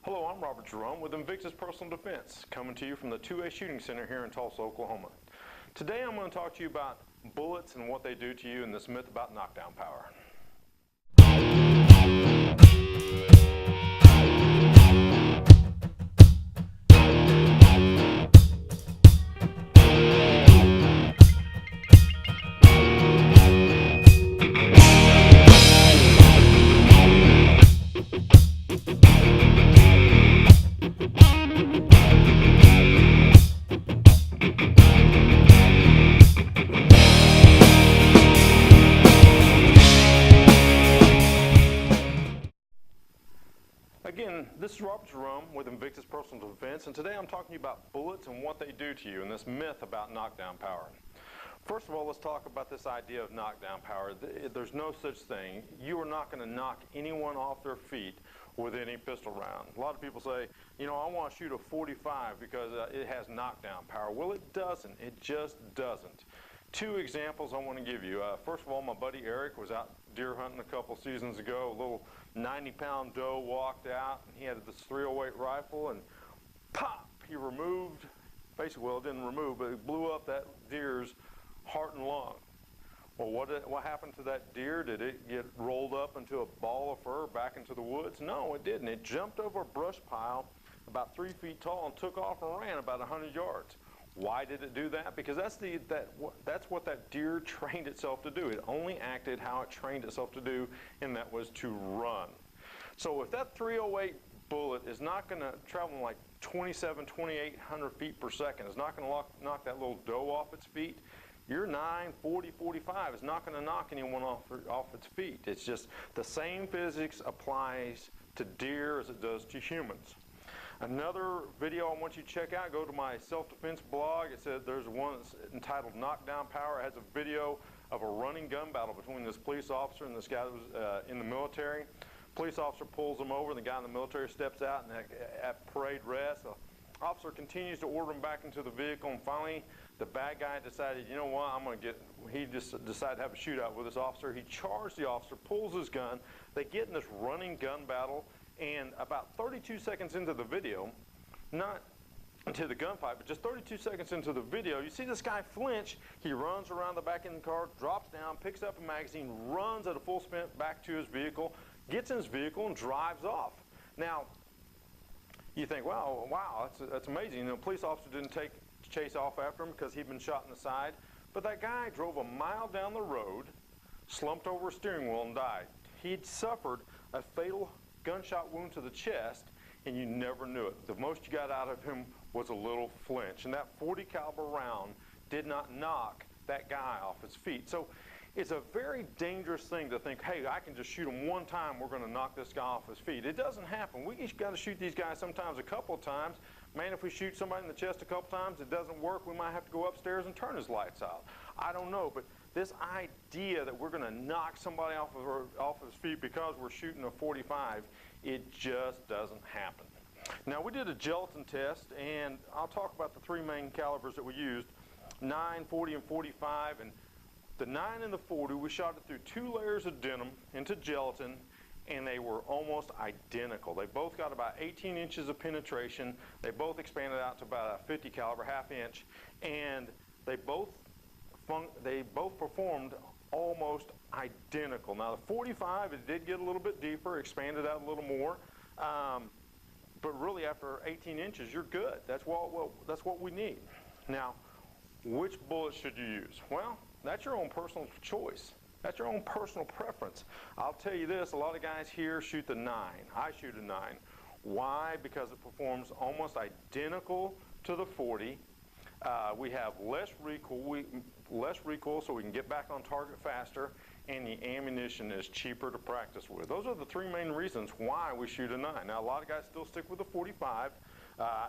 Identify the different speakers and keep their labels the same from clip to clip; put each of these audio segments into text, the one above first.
Speaker 1: Hello, I'm Robert Jerome with Invictus Personal Defense, coming to you from the 2A Shooting Center here in Tulsa, Oklahoma. Today I'm going to talk to you about bullets and what they do to you and this myth about knockdown power. Again, this is Robert Jerome with Invictus Personal Defense, and today I'm talking to you about bullets and what they do to you and this myth about knockdown power. First of all, let's talk about this idea of knockdown power. There's no such thing. You are not going to knock anyone off their feet with any pistol round. A lot of people say, you know, I want to shoot a 45 because it has knockdown power. Well, it doesn't. It just doesn't. Two examples I want to give you. First of all, my buddy Eric was out deer hunting a couple seasons ago. A little 90-pound doe walked out, and he had this .308 rifle, and pop, he removed, basically, well, it didn't remove, but it blew up that deer's heart and lung. Well, what happened to that deer? Did it get rolled up into a ball of fur back into the woods? No, it didn't. It jumped over a brush pile about 3 feet tall and took off and ran about 100 yards. Why did it do that? Because that's what that deer trained itself to do. It only acted how it trained itself to do, and that was to run. So if that .308 bullet is not going to travel like 2,800 feet per second, it's not going to knock that little doe off its feet, your 9, 40, 45 is not going to knock anyone off its feet. It's just the same physics applies to deer as it does to humans. Another video I want you to check out, go to my self-defense blog. It says there's one that's entitled Knockdown Power. It has a video of a running gun battle between this police officer and this guy that was in the military. Police officer pulls him over, and the guy in the military steps out, and at parade rest, the officer continues to order him back into the vehicle, and finally the bad guy decided, you know what, he just decided to have a shootout with this officer. He charged the officer, pulls his gun. They get in this running gun battle. And about 32 seconds into the video, not into the gunfight, but just 32 seconds into the video, you see this guy flinch. He runs around the back of the car, drops down, picks up a magazine, runs at a full sprint back to his vehicle, gets in his vehicle, and drives off. Now, you think, wow, that's amazing. You know, the police officer didn't chase off after him because he'd been shot in the side. But that guy drove a mile down the road, slumped over a steering wheel, and died. He'd suffered a fatal gunshot wound to the chest, and you never knew it. The most you got out of him was a little flinch, and that .40 caliber round did not knock that guy off his feet. So it's a very dangerous thing to think, hey, I can just shoot him one time, we're going to knock this guy off his feet. It doesn't happen. We got to shoot these guys sometimes a couple of times. Man, if we shoot somebody in the chest a couple times, it doesn't work, we might have to go upstairs and turn his lights out. I don't know, but this idea that we're going to knock somebody off his feet because we're shooting a 45, it just doesn't happen. Now, we did a gelatin test, and I'll talk about the three main calibers that we used, 9, 40, and 45. And the 9 and the 40, we shot it through 2 layers of denim into gelatin, and they were almost identical. They both got about 18 inches of penetration. They both expanded out to about a 50 caliber, half inch, and they both performed almost identical. Now the 45, it did get a little bit deeper, expanded out a little more, but really after 18 inches, you're good. That's what we need. Now, which bullet should you use? Well, that's your own personal choice. That's your own personal preference. I'll tell you this, a lot of guys here shoot the 9. I shoot a 9. Why? Because it performs almost identical to the 40. We have less recoil, so we can get back on target faster, and the ammunition is cheaper to practice with. Those are the 3 main reasons why we shoot a 9. Now, a lot of guys still stick with the 45.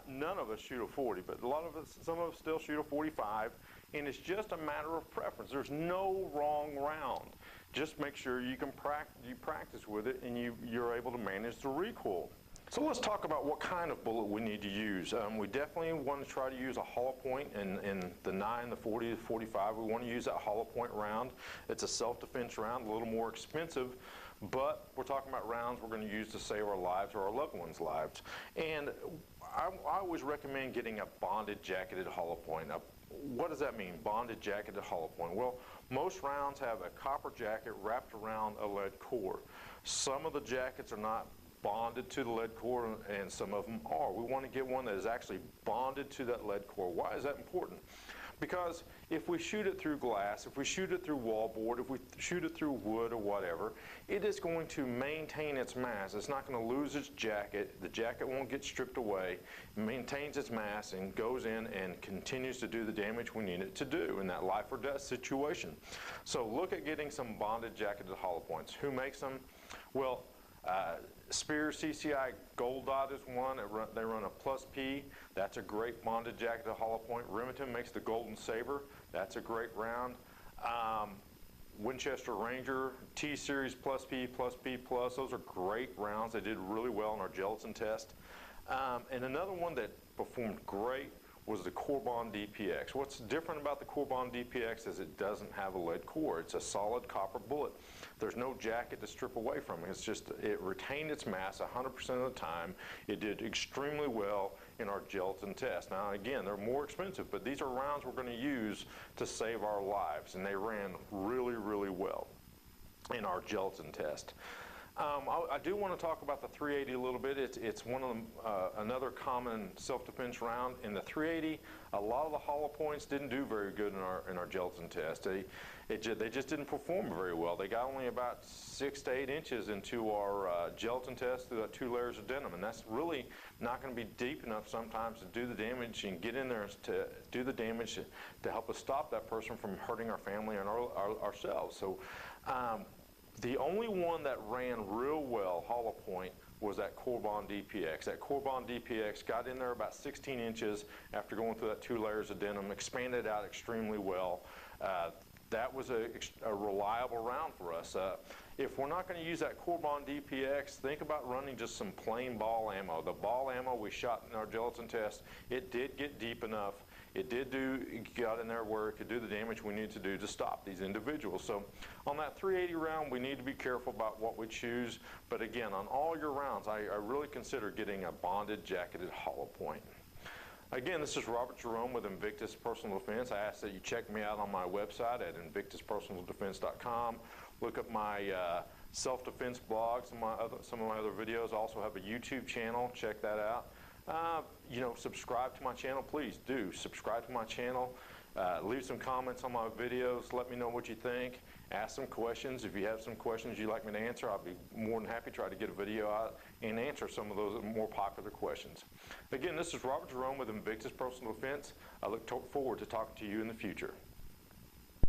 Speaker 1: None of us shoot a 40, but some of us still shoot a 45, and it's just a matter of preference. There's no wrong round. Just make sure you practice with it, and you're able to manage the recoil. So let's talk about what kind of bullet we need to use. We definitely want to try to use a hollow point in the 9, the 40, the 45. We want to use that hollow point round. It's a self-defense round, a little more expensive, but we're talking about rounds we're going to use to save our lives or our loved ones' lives. And I always recommend getting a bonded jacketed hollow point. Now, what does that mean, bonded jacketed hollow point? Well, most rounds have a copper jacket wrapped around a lead core. Some of the jackets are not bonded to the lead core, and some of them are. We want to get one that is actually bonded to that lead core. Why is that important? Because if we shoot it through glass, if we shoot it through wallboard, if we shoot it through wood or whatever, it is going to maintain its mass. It's not going to lose its jacket. The jacket won't get stripped away. It maintains its mass and goes in and continues to do the damage we need it to do in that life or death situation. So look at getting some bonded jacketed hollow points. Who makes them? Well, Spears CCI Gold Dot is one. They run a Plus P. That's a great bonded jacketed hollow point. Remington makes the Golden Saber. That's a great round. Winchester Ranger T-Series Plus P, Plus P Plus. Those are great rounds. They did really well in our gelatin test. And another one that performed great was the Corbon DPX. What's different about the Corbon DPX is it doesn't have a lead core. It's a solid copper bullet. There's no jacket to strip away from it. It's just, it retained its mass 100% of the time. It did extremely well in our gelatin test. Now again, they're more expensive, but these are rounds we're going to use to save our lives, and they ran really, really well in our gelatin test. I do want to talk about the 380 a little bit. It's one of the, another common self-defense round. In the 380, a lot of the hollow points didn't do very good in our gelatin test. They just didn't perform very well. They got only about 6 to 8 inches into our gelatin test through that 2 layers of denim, and that's really not going to be deep enough sometimes to do the damage and get in there to do the damage to help us stop that person from hurting our family and ourselves. So. The only one that ran real well, hollow point, was that Corbon DPX. That Corbon DPX got in there about 16 inches after going through that 2 layers of denim, expanded out extremely well. That was a reliable round for us. If we're not going to use that Corbon DPX, think about running just some plain ball ammo. The ball ammo we shot in our gelatin test, it did get deep enough. It got in there where it could do the damage we needed to do to stop these individuals. So on that 380 round, we need to be careful about what we choose. But again, on all your rounds, I really consider getting a bonded jacketed hollow point. Again, this is Robert Jerome with Invictus Personal Defense. I ask that you check me out on my website at invictuspersonaldefense.com. Look up my self-defense blogs, some of my other videos. I also have a YouTube channel. Check that out. You know, subscribe to my channel. Please do subscribe to my channel. Leave some comments on my videos. Let me know what you think. Ask some questions. If you have some questions you'd like me to answer, I'll be more than happy to try to get a video out and answer some of those more popular questions. Again, this is Robert Jerome with Invictus Personal Defense. I look forward to talking to you in the future.